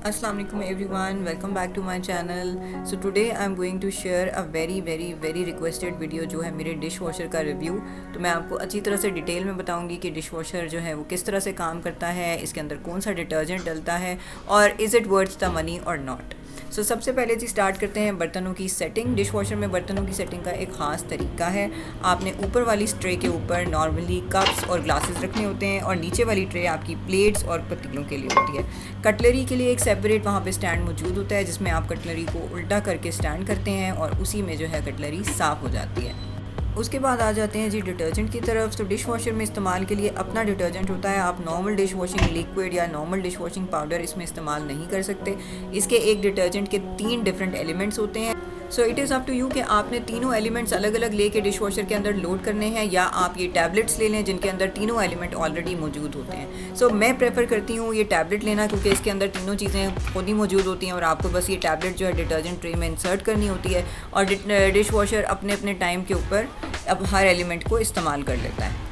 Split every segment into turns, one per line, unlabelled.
Assalamu alaikum everyone, welcome back to my channel. So today I'm going to share a very requested video जो है मेरे dish washer का review. तो मैं आपको अच्छी तरह से डिटेल में बताऊंगी कि डिश वॉशर जो है वो किस तरह से काम करता है, इसके अंदर कौन सा डिटर्जेंट डलता है और is it worth the money और नॉट। सो सबसे पहले जी स्टार्ट करते हैं बर्तनों की सेटिंग। डिश वॉशर में बर्तनों की सेटिंग का एक ख़ास तरीका है। आपने ऊपर वाली ट्रे के ऊपर नॉर्मली कप्स और ग्लासेस रखने होते हैं और नीचे वाली ट्रे आपकी प्लेट्स और पतीलों के लिए होती है। कटलरी के लिए एक सेपरेट वहाँ पे स्टैंड मौजूद होता है जिसमें आप कटलरी को उल्टा करके स्टैंड करते हैं और उसी में जो है कटलरी साफ़ हो जाती है। उसके बाद आ जाते हैं जी डिटर्जेंट की तरफ। तो डिश वॉशर में इस्तेमाल के लिए अपना डिटर्जेंट होता है। आप नॉर्मल डिश वॉशिंग लिक्विड या नॉर्मल डिश वॉशिंग पाउडर इसमें इस्तेमाल नहीं कर सकते। इसके एक डिटर्जेंट के 3 डिफरेंट एलिमेंट्स होते हैं। So it is up to you कि आपने तीनों एलिमेंट्स अलग अलग लेके डिश वॉशर के अंदर लोड करने हैं या आप ये टैबलेट्स ले लें जिनके अंदर तीनों एलिमेंट ऑलरेडी मौजूद होते हैं। सो मैं प्रेफर करती हूँ ये टैबलेट लेना क्योंकि इसके अंदर तीनों चीज़ें खुद ही मौजूद होती हैं और आपको बस ये टैबलेट जो है डिटर्जेंट ट्रे में इंसर्ट करनी होती है और डिश वॉशर अपने अपने टाइम के ऊपर अब हर एलिमेंट को इस्तेमाल कर लेता है।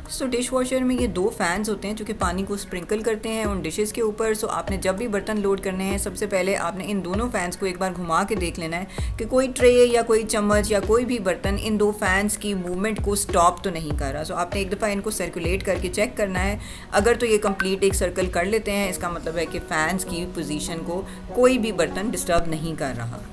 सो डिश वॉशर में ये 2 फ़ैन्स होते हैं जो कि पानी को स्प्रिंकल करते हैं उन डिशेस के ऊपर। सो आपने जब भी बर्तन लोड करने हैं सबसे पहले आपने इन दोनों फ़ैन्स को एक बार घुमा के देख लेना है कि कोई ट्रे या कोई चम्मच या कोई भी बर्तन इन 2 फ़ैन्स की मूवमेंट को स्टॉप तो नहीं कर रहा। सो आपने एक दफ़ा इनको सर्कुलेट करके चेक करना है। अगर तो ये कंप्लीट एक सर्कल कर लेते हैं इसका मतलब है कि फ़ैन्स की पोजीशन को कोई भी बर्तन डिस्टर्ब नहीं कर रहा।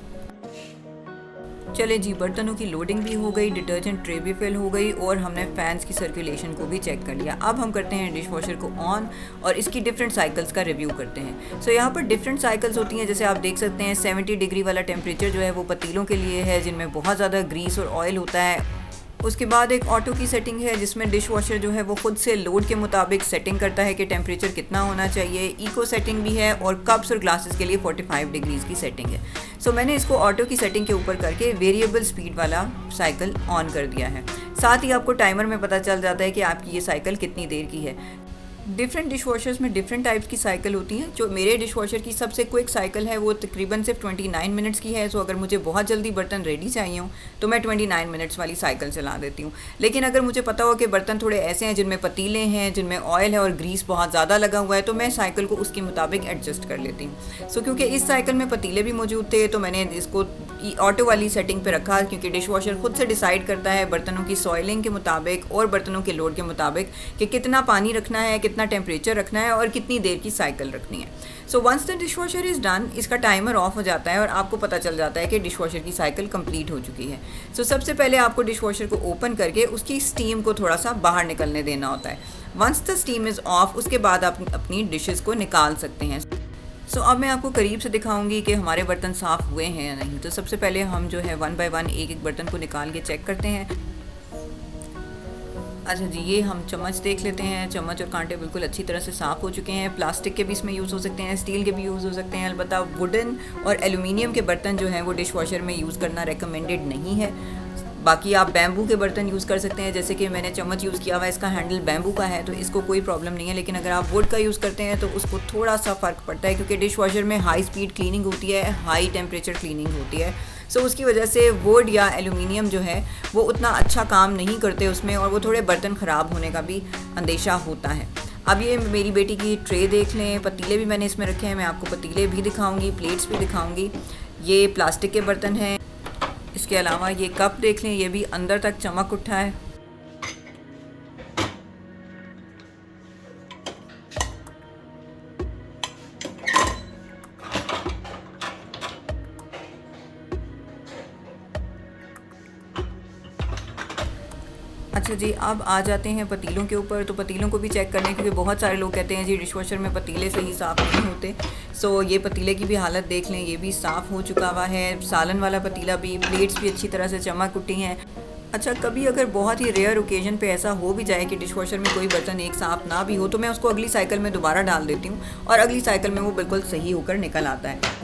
चले जी, बर्तनों की लोडिंग भी हो गई, डिटर्जेंट ट्रे भी फिल हो गई और हमने फ़ैन्स की सर्कुलेशन को भी चेक कर लिया। अब हम करते हैं डिश वॉशर को ऑन और इसकी डिफरेंट साइकिल्स का रिव्यू करते हैं। सो यहाँ पर डिफरेंट साइकिल्स होती हैं। जैसे आप देख सकते हैं 70 डिग्री वाला टेम्परेचर जो है वो पतीलों के लिए है जिनमें बहुत ज़्यादा ग्रीस और ऑयल होता है। उसके बाद एक ऑटो की सेटिंग है जिसमें डिश वॉशर जो है वो खुद से लोड के मुताबिक सेटिंग करता है कि टेम्परेचर कितना होना चाहिए। इको सेटिंग भी है और कप्स और ग्लासेस के लिए 45 डिग्रीज़ की सेटिंग है। सो मैंने इसको ऑटो की सेटिंग के ऊपर करके वेरिएबल स्पीड वाला साइकिल ऑन कर दिया है। साथ ही आपको टाइमर में पता चल जाता है कि आपकी ये साइकिल कितनी देर की है। डिफरेंट डिश वॉशर्स में डिफरेंट टाइप्स की साइकिल होती हैं। जो मेरे डिश वॉशर की सबसे क्विक साइकिल है वो तकरीबन सिर्फ 29 मिनट्स की है। सो अगर मुझे बहुत जल्दी बर्तन रेडी चाहिए हो तो मैं 29 मिनट्स वाली साइकिल चला देती हूँ। लेकिन अगर मुझे पता हो कि बर्तन थोड़े ऐसे हैं जिनमें पतीले हैं, जिनमें ऑयल है और ग्रीस बहुत ज़्यादा लगा हुआ है तो मैं साइकिल को उसके मुताबिक एडजस्ट कर लेती हूँ। सो क्योंकि इस साइकिल में पतीले भी मौजूद थे तो मैंने इसको ऑटो वाली सेटिंग पे रखा क्योंकि डिश वॉशर खुद से डिसाइड करता है बर्तनों की सॉइलिंग के मुताबिक और बर्तनों के लोड के मुताबिक कि कितना पानी रखना है, कितना टेम्परेचर रखना है और कितनी देर की साइकिल रखनी है। So once the dish washer is done इसका टाइमर ऑफ हो जाता है और आपको पता चल जाता है कि डिश वॉशर की साइकिल कंप्लीट हो चुकी है। सो सबसे पहले आपको डिश वॉशर को ओपन करके उसकी स्टीम को थोड़ा सा बाहर निकलने देना होता है। Once the steam is off उसके बाद आप अपनी डिशेज़ को निकाल सकते हैं। सो अब मैं आपको करीब से दिखाऊंगी कि हमारे बर्तन साफ़ हुए हैं या नहीं। तो सबसे पहले हम जो है 1 बाय 1 एक एक बर्तन को निकाल के चेक करते हैं। अच्छा जी, ये हम चम्मच देख लेते हैं। चम्मच और कांटे बिल्कुल अच्छी तरह से साफ़ हो चुके हैं। प्लास्टिक के भी इसमें यूज़ हो सकते हैं, स्टील के भी यूज़ हो सकते हैं। अलबत्ता वुडन और एलुमिनियम के बर्तन जो हैं वो डिश वॉशर में यूज़ करना रेकमेंडेड नहीं है। बाकी आप बैम्बू के बर्तन यूज़ कर सकते हैं। जैसे कि मैंने चम्मच यूज़ किया हुआ है, इसका हैंडल बैम्बू का है तो इसको कोई प्रॉब्लम नहीं है। लेकिन अगर आप वुड का यूज़ करते हैं तो उसको थोड़ा सा फ़र्क पड़ता है क्योंकि डिश वॉशर में हाई स्पीड क्लीनिंग होती है, हाई टेम्परेचर क्लीनिंग होती है। सो उसकी वजह से वुड या एलुमिनियम जो है वो उतना अच्छा काम नहीं करते उसमें और वो थोड़े बर्तन ख़राब होने का भी अंदेशा होता है। अब ये मेरी बेटी की ट्रे देख लें, पतीले भी मैंने इसमें रखे हैं। मैं आपको पतीले भी दिखाऊंगी, प्लेट्स भी दिखाऊंगी। ये प्लास्टिक के बर्तन हैं। इसके अलावा ये कप देख लें, ये भी अंदर तक चमक उठा है। अच्छा जी, अब आ जाते हैं पतीलों के ऊपर। तो पतीलों को भी चेक करने क्योंकि बहुत सारे लोग कहते हैं जी डिश वॉशर में पतीले सही साफ़ नहीं होते। सो ये पतीले की भी हालत देख लें, ये भी साफ़ हो चुका हुआ है। सालन वाला पतीला भी, प्लेट्स भी अच्छी तरह से चमक उठी हैं। अच्छा, कभी अगर बहुत ही रेयर ओकेजन पे ऐसा हो भी जाए कि डिश वॉशर में कोई बर्तन एक साफ़ ना भी हो तो मैं उसको अगली साइकिल में दोबारा डाल देती हूँ और अगली साइकिल में वो बिल्कुल सही होकर निकल आता है।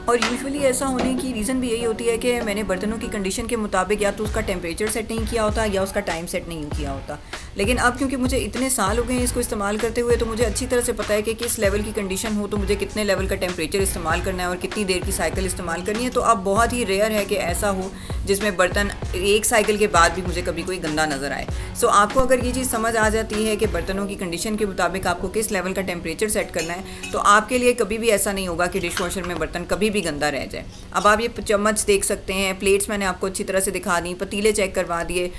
और यूजुअली ऐसा होने की रीज़न भी यही होती है कि मैंने बर्तनों की कंडीशन के मुताबिक या तो उसका टेम्परेचर सेट नहीं किया होता या उसका टाइम सेट नहीं किया होता। लेकिन अब क्योंकि मुझे इतने साल हो गए हैं इसको इस्तेमाल करते हुए, तो मुझे अच्छी तरह से पता है कि किस लेवल की कंडीशन हो तो मुझे कितने लेवल का टेम्परेचर इस्तेमाल करना है और कितनी देर की साइकिल इस्तेमाल करनी है। तो अब बहुत ही रेयर है कि ऐसा हो जिसमें बर्तन एक साइकिल के बाद भी मुझे कभी कोई गंदा नज़र आए। सो आपको अगर ये चीज़ समझ आ जाती है कि बर्तनों की कंडीशन के मुताबिक आपको किस लेवल का टेम्परेचर सेट करना है, तो आपके लिए कभी भी ऐसा नहीं होगा कि डिश वॉशर में बर्तन कभी भी गंदा रह जाए। अब आप ये चम्मच देख सकते हैं, प्लेट्स मैंने आपको अच्छी तरह से दिखा दी, पतीले चेक करवा दिए।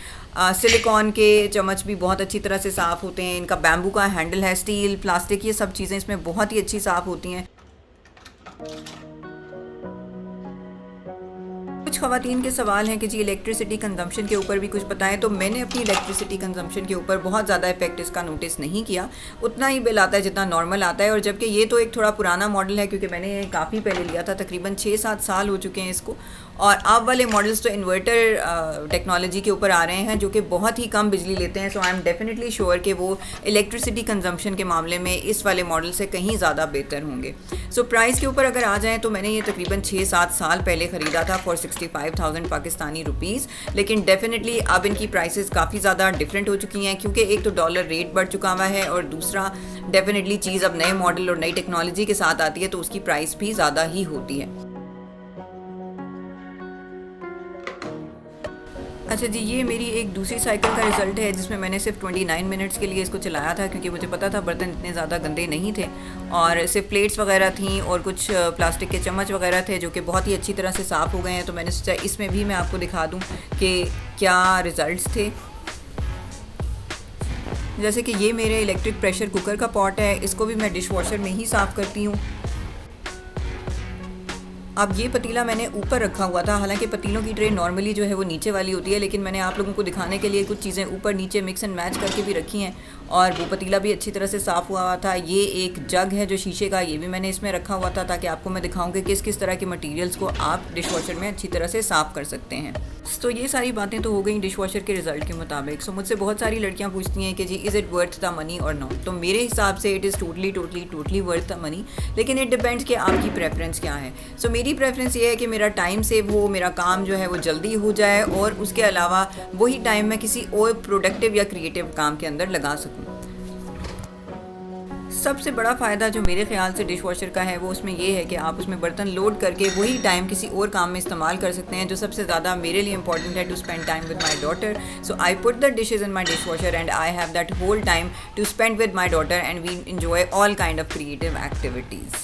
सिलिकॉन के चम्मच भी बहुत अच्छी तरह से साफ़ होते हैं, इनका बैम्बू का हैंडल है, स्टील, प्लास्टिक, ये सब चीज़ें इसमें बहुत ही अच्छी साफ़ होती हैं। कुछ ख़वातीन के सवाल हैं कि जी इलेक्ट्रिसिटी कंजम्पशन के ऊपर भी कुछ बताएं, तो मैंने अपनी इलेक्ट्रिसिटी कंजम्पशन के ऊपर बहुत ज़्यादा इफेक्ट इसका नोटिस नहीं किया। उतना ही बिल आता है जितना नॉर्मल आता है, और जबकि ये तो एक थोड़ा पुराना मॉडल है क्योंकि मैंने काफ़ी पहले लिया था, तकरीबन 6-7 साल हो चुके हैं इसको। और अब वाले मॉडल्स तो इन्वर्टर टेक्नोलॉजी के ऊपर आ रहे हैं जो कि बहुत ही कम बिजली लेते हैं। सो आई एम डेफिनेटली श्योर कि वो इलेक्ट्रिसिटी कंजम्पशन के मामले में इस वाले मॉडल से कहीं ज़्यादा बेहतर होंगे। सो प्राइस के ऊपर अगर आ जाएँ तो मैंने ये तकरीबन 6-7 साल पहले ख़रीदा था फॉर 65,000 पाकिस्तानी रुपीज़, लेकिन डेफिनेटली अब इनकी प्राइसेस काफ़ी ज़्यादा डिफरेंट हो चुकी हैं क्योंकि एक तो डॉलर रेट बढ़ चुका हुआ है, और दूसरा डेफिनेटली चीज़ अब नए मॉडल और नई टेक्नोलॉजी के साथ आती है तो उसकी प्राइस भी ज़्यादा ही होती है। अच्छा जी, ये मेरी एक दूसरी साइकिल का रिज़ल्ट है जिसमें मैंने सिर्फ 29 मिनट्स के लिए इसको चलाया था क्योंकि मुझे पता था बर्तन इतने ज़्यादा गंदे नहीं थे, और सिर्फ प्लेट्स वगैरह थी और कुछ प्लास्टिक के चम्मच वगैरह थे जो कि बहुत ही अच्छी तरह से साफ़ हो गए हैं। तो मैंने सोचा इसमें भी मैं आपको दिखा दूँ कि क्या रिज़ल्ट्स थे। जैसे कि ये मेरे इलेक्ट्रिक प्रेशर कुकर का पॉट है, इसको भी मैं डिश वॉशर में ही साफ़ करती हूँ। अब ये पतीला मैंने ऊपर रखा हुआ था, हालांकि पतीलों की ट्रे नॉर्मली जो है वो नीचे वाली होती है, लेकिन मैंने आप लोगों को दिखाने के लिए कुछ चीज़ें ऊपर नीचे मिक्स एंड मैच करके भी रखी हैं, और वो पतीला भी अच्छी तरह से साफ़ हुआ था। ये एक जग है जो शीशे का, ये भी मैंने इसमें रखा हुआ था ताकि आपको मैं दिखाऊँ कि किस किस तरह के मटीरियल्स को आप डिश वॉशर में अच्छी तरह से साफ़ कर सकते हैं। तो ये सारी बातें तो हो गई डिश वॉशर के रिज़ल्ट के मुताबिक। सो मुझसे बहुत सारी लड़कियाँ पूछती हैं कि जी is it worth the money और नॉट। तो मेरे हिसाब से it is totally worth the money, लेकिन इट डिपेंड्स कि आपकी प्रेफरेंस क्या है। सो मेरी प्रेफरेंस ये है कि मेरा टाइम सेव हो, मेरा काम जो है वो जल्दी हो जाए, और उसके अलावा वही टाइम मैं किसी और प्रोडक्टिव या क्रिएटिव काम के अंदर लगा सकूँ। सबसे बड़ा फ़ायदा जो मेरे ख्याल से डिश वॉशर का है वो उसमें ये है कि आप उसमें बर्तन लोड करके वही टाइम किसी और काम में इस्तेमाल कर सकते हैं। जो सबसे ज़्यादा मेरे लिए इंपॉर्टेंट है, to spend time with my daughter. So I put the dishes in my dishwasher and I have that whole time to spend with my daughter and we enjoy all kind of creative activities.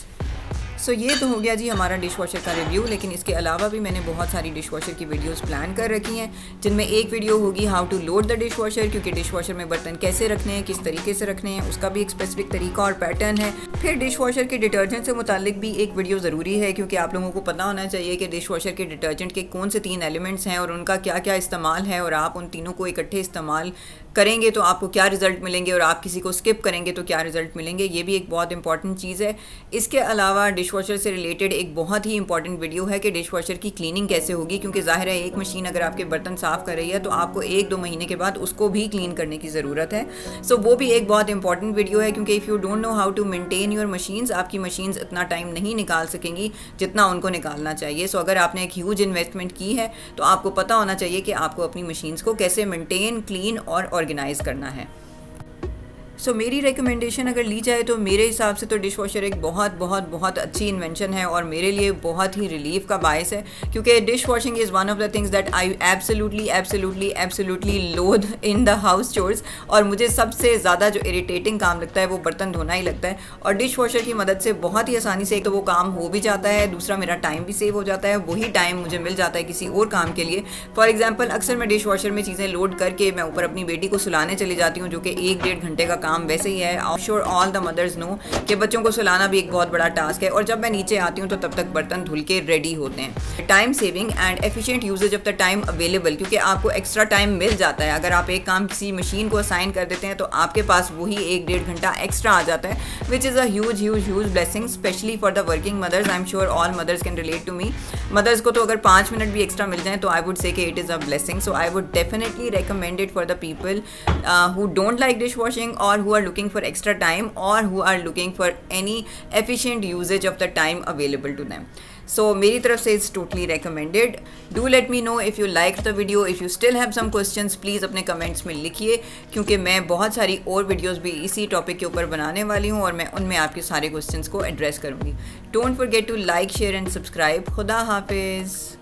So ये तो हो गया जी हमारा dish washer का review, लेकिन इसके अलावा भी मैंने बहुत सारी डिश वॉशर की वीडियोस प्लान कर रखी हैं, जिनमें एक वीडियो होगी how to load the dish washer, क्योंकि डिश वॉशर में बर्तन कैसे रखने हैं, किस तरीके से रखने हैं, उसका भी एक स्पेसिफिक तरीका और पैटर्न है। फिर डिश वॉशर के डिटर्जेंट से मुतालिक भी एक वीडियो ज़रूरी है, क्योंकि आप लोगों को पता होना चाहिए कि डिश वॉशर के डिटर्जेंट के कौन से 3 एलिमेंट्स हैं और उनका क्या क्या इस्तेमाल है, और आप उन तीनों को इकट्ठे इस्तेमाल करेंगे तो आपको क्या रिज़ल्ट मिलेंगे, और आप किसी को स्किप करेंगे तो क्या रिज़ल्ट मिलेंगे। ये भी एक बहुत इंपॉर्टेंट चीज़ है। इसके अलावा डिश वॉशर से रिलेटेड एक बहुत ही इंपॉर्टेंट वीडियो है कि डिश वॉशर की क्लीनिंग कैसे होगी, क्योंकि ज़ाहिर है एक मशीन अगर आपके बर्तन साफ़ कर रही है तो आपको 1-2 महीने के बाद उसको भी क्लीन करने की ज़रूरत है। सो वो भी एक बहुत इंपॉर्टेंट वीडियो है, क्योंकि if you don't know how to maintain your machines, आपकी मशीन्स इतना टाइम नहीं निकाल सकेंगी जितना उनको निकालना चाहिए। सो अगर आपने एक ह्यूज इन्वेस्टमेंट की है तो आपको पता होना चाहिए कि आपको अपनी मशीन्स को कैसे मेंटेन, क्लीन और ऑर्गेनाइज करना है। सो मेरी रिकमेंडेशन अगर ली जाए तो मेरे हिसाब से तो डिश वॉशर एक बहुत अच्छी इन्वेंशन है और मेरे लिए बहुत ही रिलीफ का बायस है, क्योंकि dish washing is one of the things that I absolutely load in the house chores. और मुझे सबसे ज़्यादा जो इरिटेटिंग काम लगता है वो बर्तन धोना ही लगता है, और डिश वॉशर की मदद से बहुत ही आसानी से एक तो वो काम हो भी जाता है, दूसरा मेरा टाइम भी सेव हो जाता है, वही टाइम मुझे मिल जाता है किसी और काम के लिए। फॉर एग्जाम्पल अक्सर मैं डिश वॉशर में चीज़ें लोड करके मैं ऊपर अपनी बेटी को सुलाने चली जाती हूँ, जो कि 1-1.5 घंटे का काम वैसे ही है। I am sure all the mothers know कि बच्चों को सुलाना भी एक बहुत बड़ा टास्क है, और जब मैं नीचे आती हूँ तो तब तक बर्तन धुल के रेडी होते हैं। Time saving and efficient usage of the time available, क्योंकि आपको एक्स्ट्रा टाइम मिल जाता है। अगर आप एक काम किसी मशीन को असाइन कर देते हैं तो आपके पास वही 1-1.5 घंटा एक्स्ट्रा आ जाता है, which is a huge blessing especially for the working mothers. I am sure all mothers can relate to me. Mothers को तो अगर 5 मिनट भी एक्स्ट्रा मिल जाए तो आई वुड से कि it is a blessing. So I would definitely recommend it for the people who don't like dishwashing or who are looking for extra time or who are looking for any efficient usage of the time available to them. So मेरी तरफ से it's totally recommended. Do let me know if you like the video. If you still have some questions please अपने comments में लिखिए, क्योंकि मैं बहुत सारी और वीडियोस भी इसी टॉपिक के ऊपर बनाने वाली हूँ और मैं उनमें आपके सारे क्वेश्चंस को एड्रेस करूँगी। Don't forget to like, share and subscribe. खुदा हाफिज़।